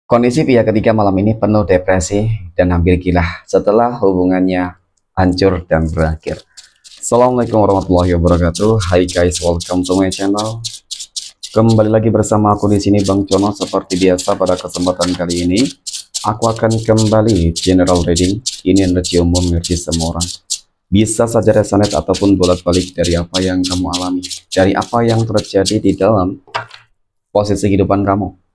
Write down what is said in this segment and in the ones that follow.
Kondisi pihak ketiga malam ini penuh depresi dan hampir gila setelah hubungannya hancur dan berakhir. Assalamualaikum warahmatullahi wabarakatuh. Hai guys, welcome to my channel. Kembali lagi bersama aku di sini Bang Cono. Seperti biasa pada kesempatan kali ini, aku akan kembali general reading. Ini energi umum, energi semua orang. Bisa saja resonate ataupun bolak-balik dari apa yang kamu alami, dari apa yang terjadi di dalam posisi kehidupan kamu.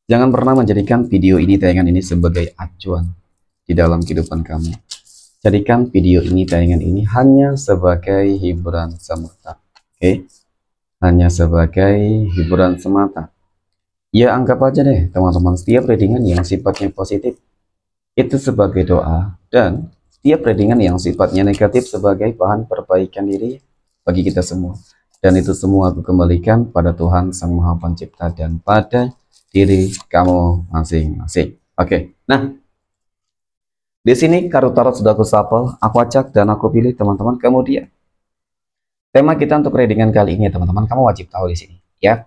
Jangan pernah menjadikan video ini, tayangan ini sebagai acuan di dalam kehidupan kamu. Jadikan video ini, tayangan ini hanya sebagai hiburan semata. Oke? Hanya sebagai hiburan semata. Ya anggap aja deh teman-teman, setiap readingan yang sifatnya positif itu sebagai doa, dan setiap readingan yang sifatnya negatif sebagai bahan perbaikan diri bagi kita semua. Dan itu semua aku kembalikan pada Tuhan Sang Maha Pencipta dan pada diri kamu masing-masing. Oke, nah di sini kartu tarot sudah aku shuffle, aku acak dan aku pilih teman-teman. Kemudian tema kita untuk readingan kali ini, teman-teman, kamu wajib tahu di sini, ya.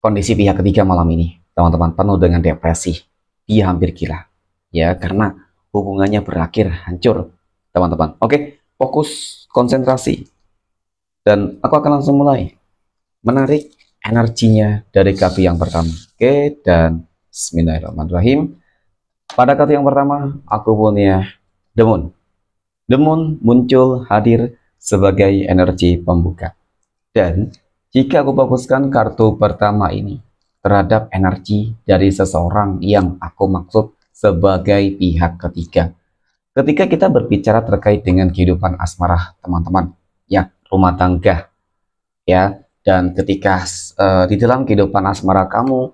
Kondisi pihak ketiga malam ini, teman-teman, penuh dengan depresi. Dia hampir gila, ya, karena hubungannya berakhir hancur, teman-teman. Oke, fokus, konsentrasi, dan aku akan langsung mulai menarik energinya dari kartu yang pertama. Oke, dan bismillahirrahmanirrahim. Pada kartu yang pertama aku punya The Moon. The Moon muncul hadir sebagai energi pembuka. Dan jika aku fokuskan kartu pertama ini terhadap energi dari seseorang yang aku maksud sebagai pihak ketiga. Ketika kita berbicara terkait dengan kehidupan asmara, teman-teman, ya, rumah tangga, ya, dan ketika di dalam kehidupan asmara kamu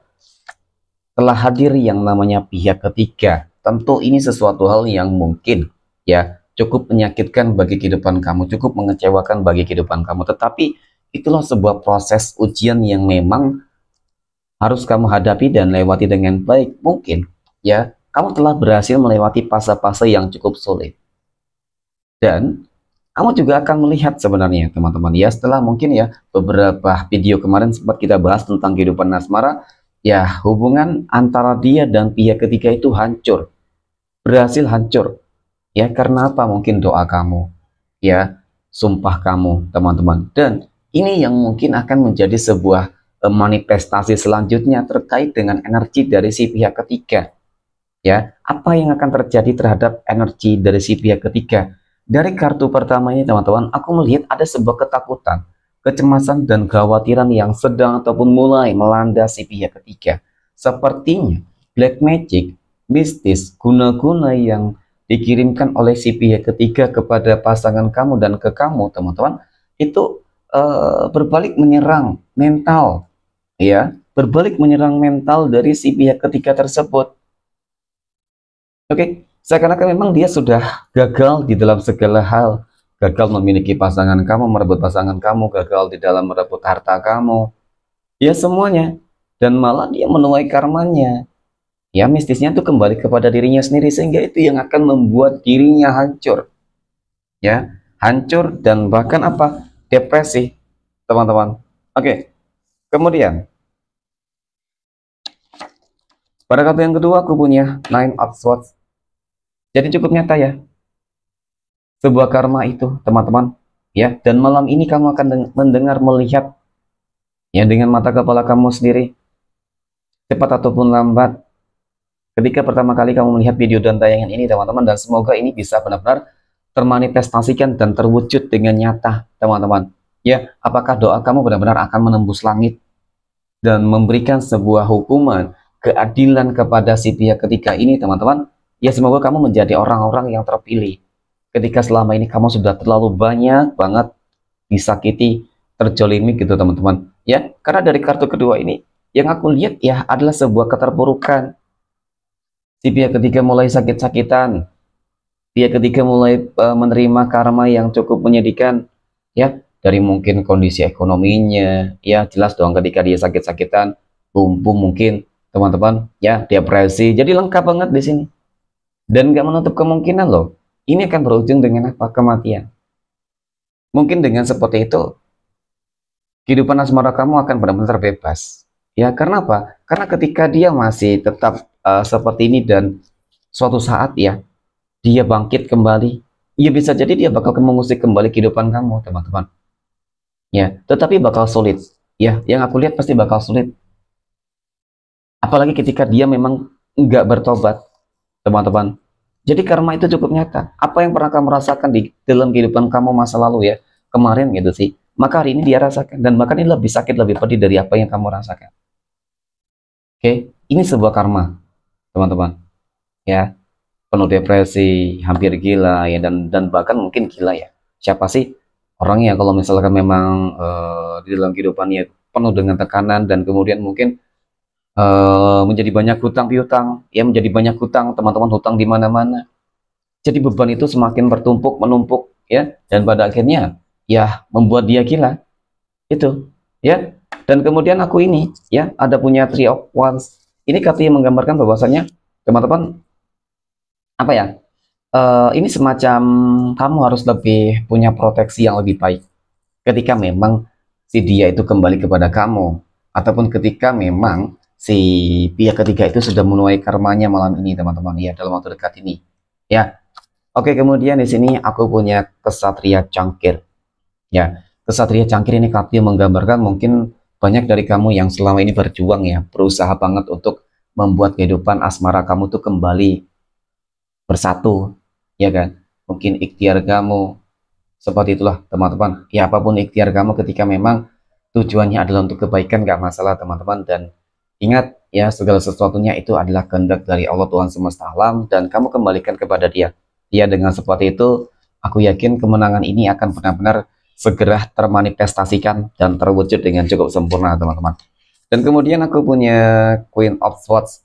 telah hadir yang namanya pihak ketiga, tentu ini sesuatu hal yang mungkin, ya, cukup menyakitkan bagi kehidupan kamu, cukup mengecewakan bagi kehidupan kamu. Tetapi itulah sebuah proses ujian yang memang harus kamu hadapi dan lewati dengan baik. Mungkin, ya, kamu telah berhasil melewati fase-fase yang cukup sulit. Dan kamu juga akan melihat sebenarnya, teman-teman, ya, setelah mungkin ya beberapa video kemarin sempat kita bahas tentang kehidupan asmara, ya, hubungan antara dia dan pihak ketiga itu hancur, berhasil hancur, ya, karena apa? Mungkin doa kamu, ya, sumpah kamu, teman-teman. Dan ini yang mungkin akan menjadi sebuah manifestasi selanjutnya terkait dengan energi dari si pihak ketiga, ya. Apa yang akan terjadi terhadap energi dari si pihak ketiga? Dari kartu pertama ini, teman-teman, aku melihat ada sebuah ketakutan, kecemasan, dan kekhawatiran yang sedang ataupun mulai melanda si pihak ketiga. Sepertinya black magic, mistis, guna-guna yang dikirimkan oleh si pihak ketiga kepada pasangan kamu dan ke kamu, teman-teman, itu berbalik menyerang mental, ya, berbalik menyerang mental dari si pihak ketiga tersebut. Oke, seakan-akan memang dia sudah gagal di dalam segala hal. Gagal memiliki pasangan kamu, merebut pasangan kamu, gagal di dalam merebut harta kamu. Ya, semuanya. Dan malah dia menuai karmanya. Ya, mistisnya itu kembali kepada dirinya sendiri, sehingga itu yang akan membuat dirinya hancur. Ya, hancur dan bahkan apa? Depresi, teman-teman. Oke, kemudian pada kartu yang kedua aku punya Nine of Swords. Jadi cukup nyata ya, sebuah karma itu, teman-teman, ya. Dan malam ini kamu akan mendengar, melihat, ya, dengan mata kepala kamu sendiri, cepat ataupun lambat, ketika pertama kali kamu melihat video dan tayangan ini, teman-teman. Dan semoga ini bisa benar-benar termanifestasikan dan terwujud dengan nyata, teman-teman, ya. Apakah doa kamu benar-benar akan menembus langit dan memberikan sebuah hukuman, keadilan kepada si pihak ketiga ini, teman-teman? Ya, semoga kamu menjadi orang-orang yang terpilih. Ketika selama ini kamu sudah terlalu banyak banget disakiti, terjolimi gitu, teman-teman. Ya, karena dari kartu kedua ini, yang aku lihat ya adalah sebuah keterpurukan. Si pihak ketiga mulai sakit-sakitan. Pihak ketiga mulai menerima karma yang cukup menyedihkan. Ya, dari mungkin kondisi ekonominya. Ya, jelas dong ketika dia sakit-sakitan, lumpuh mungkin, teman-teman. Ya, depresi. Jadi lengkap banget di sini. Dan nggak menutup kemungkinan loh, ini akan berujung dengan apa? Kematian. Mungkin dengan seperti itu, kehidupan asmara kamu akan benar-benar bebas. Ya, karena apa? Karena ketika dia masih tetap seperti ini dan suatu saat ya, dia bangkit kembali, ya bisa jadi dia bakal mengusik kembali kehidupan kamu, teman-teman. Ya, tetapi bakal sulit. Ya, yang aku lihat pasti bakal sulit. Apalagi ketika dia memang nggak bertobat, teman-teman. Jadi karma itu cukup nyata. Apa yang pernah kamu rasakan di dalam kehidupan kamu masa lalu ya, kemarin gitu sih, maka hari ini dia rasakan. Dan bahkan ini lebih sakit, lebih pedih dari apa yang kamu rasakan. Oke, ini sebuah karma, teman-teman. Ya, penuh depresi, hampir gila ya, dan bahkan mungkin gila ya. Siapa sih orangnya kalau misalkan memang di dalam kehidupannya penuh dengan tekanan dan kemudian mungkin menjadi banyak hutang piutang, ya menjadi banyak hutang, teman-teman, hutang di mana-mana. Jadi beban itu semakin bertumpuk, menumpuk ya, dan pada akhirnya ya membuat dia gila. Itu ya. Dan kemudian aku ini ya ada punya Three of Wands. Ini kartu yang menggambarkan bahwasanya teman-teman apa ya? Ini semacam kamu harus lebih punya proteksi yang lebih baik ketika memang si dia itu kembali kepada kamu, ataupun ketika memang si pihak ketiga itu sudah menuai karmanya malam ini, teman-teman ya, dalam waktu dekat ini ya. Oke, kemudian di sini aku punya kesatria cangkir ya. Kesatria cangkir ini kartu yang menggambarkan mungkin banyak dari kamu yang selama ini berjuang ya, berusaha banget untuk membuat kehidupan asmara kamu tuh kembali bersatu, ya kan? Mungkin ikhtiar kamu seperti itulah, teman-teman. Ya, apapun ikhtiar kamu ketika memang tujuannya adalah untuk kebaikan, gak masalah, teman-teman. Dan ingat ya, segala sesuatunya itu adalah kehendak dari Allah Tuhan semesta alam, dan kamu kembalikan kepada dia. Ya, dengan seperti itu, aku yakin kemenangan ini akan benar-benar segera termanifestasikan dan terwujud dengan cukup sempurna, teman-teman. Dan kemudian aku punya Queen of Swords.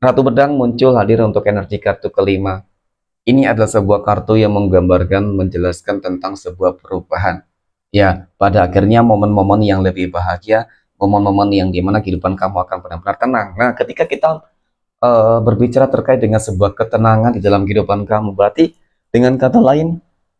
Ratu Pedang muncul hadir untuk energi kartu kelima. Ini adalah sebuah kartu yang menggambarkan, menjelaskan tentang sebuah perubahan. Ya, pada akhirnya momen-momen yang lebih bahagia, momen-momen yang dimana kehidupan kamu akan benar-benar tenang. Nah, ketika kita berbicara terkait dengan sebuah ketenangan di dalam kehidupan kamu, berarti dengan kata lain,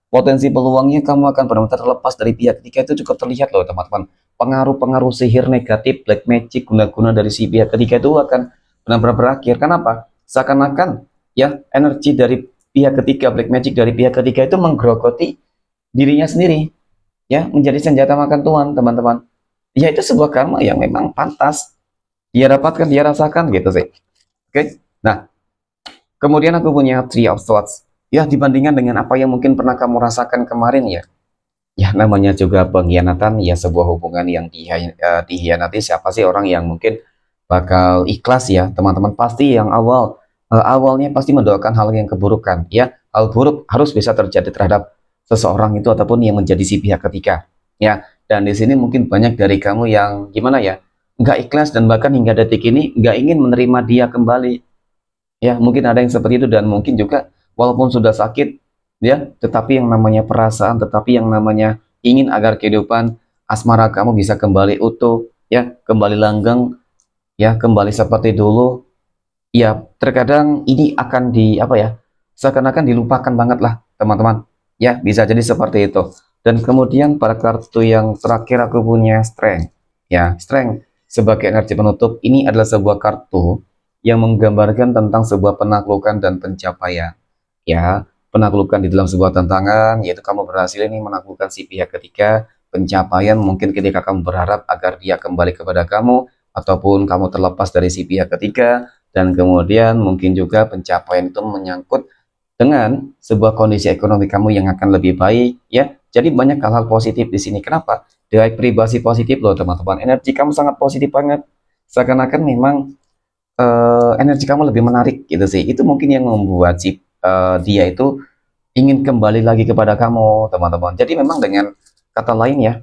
potensi peluangnya kamu akan benar-benar terlepas dari pihak ketiga itu cukup terlihat loh, teman-teman. Pengaruh-pengaruh sihir negatif, black magic, guna-guna dari si pihak ketiga itu akan benar-benar berakhir. Kenapa? Seakan-akan ya energi dari pihak ketiga, black magic dari pihak ketiga itu menggerogoti dirinya sendiri, ya menjadi senjata makan tuan, teman-teman. Ya itu sebuah karma yang memang pantas dia dapatkan, dia rasakan gitu sih. Oke, nah kemudian aku punya Three of Swords. Ya dibandingkan dengan apa yang mungkin pernah kamu rasakan kemarin ya, ya namanya juga pengkhianatan, ya sebuah hubungan yang dihianati. Siapa sih orang yang mungkin bakal ikhlas ya, teman-teman? Pasti yang awalnya pasti mendoakan hal yang keburukan ya, hal buruk harus bisa terjadi terhadap seseorang itu ataupun yang menjadi si pihak ketiga ya. Dan di sini mungkin banyak dari kamu yang gimana ya, nggak ikhlas dan bahkan hingga detik ini nggak ingin menerima dia kembali ya. Mungkin ada yang seperti itu, dan mungkin juga walaupun sudah sakit ya, tetapi yang namanya perasaan, tetapi yang namanya ingin agar kehidupan asmara kamu bisa kembali utuh ya, kembali langgeng ya, kembali seperti dulu. Ya, terkadang ini akan apa ya, seakan-akan dilupakan banget lah, teman-teman. Ya, bisa jadi seperti itu. Dan kemudian pada kartu yang terakhir aku punya Strength. Ya, Strength sebagai energi penutup, ini adalah sebuah kartu yang menggambarkan tentang sebuah penaklukan dan pencapaian. Ya, penaklukan di dalam sebuah tantangan, yaitu kamu berhasil ini menaklukkan si pihak ketiga, pencapaian mungkin ketika kamu berharap agar dia kembali kepada kamu, ataupun kamu terlepas dari si pihak ketiga, dan kemudian mungkin juga pencapaian itu menyangkut dengan sebuah kondisi ekonomi kamu yang akan lebih baik ya. Jadi banyak hal-hal positif di sini. Kenapa? Dari pribadi positif loh, teman-teman. Energi kamu sangat positif banget. Seakan-akan memang energi kamu lebih menarik gitu sih. Itu mungkin yang membuat si dia itu ingin kembali lagi kepada kamu, teman-teman. Jadi memang dengan kata lain ya,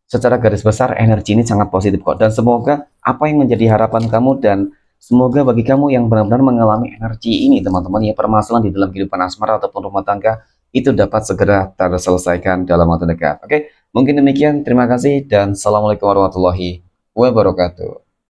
secara garis besar energi ini sangat positif kok. Dan semoga apa yang menjadi harapan kamu, dan semoga bagi kamu yang benar-benar mengalami energi ini, teman-teman, ya permasalahan di dalam kehidupan asmara ataupun rumah tangga itu dapat segera terselesaikan dalam waktu dekat. Oke, mungkin demikian. Terima kasih dan assalamualaikum warahmatullahi wabarakatuh.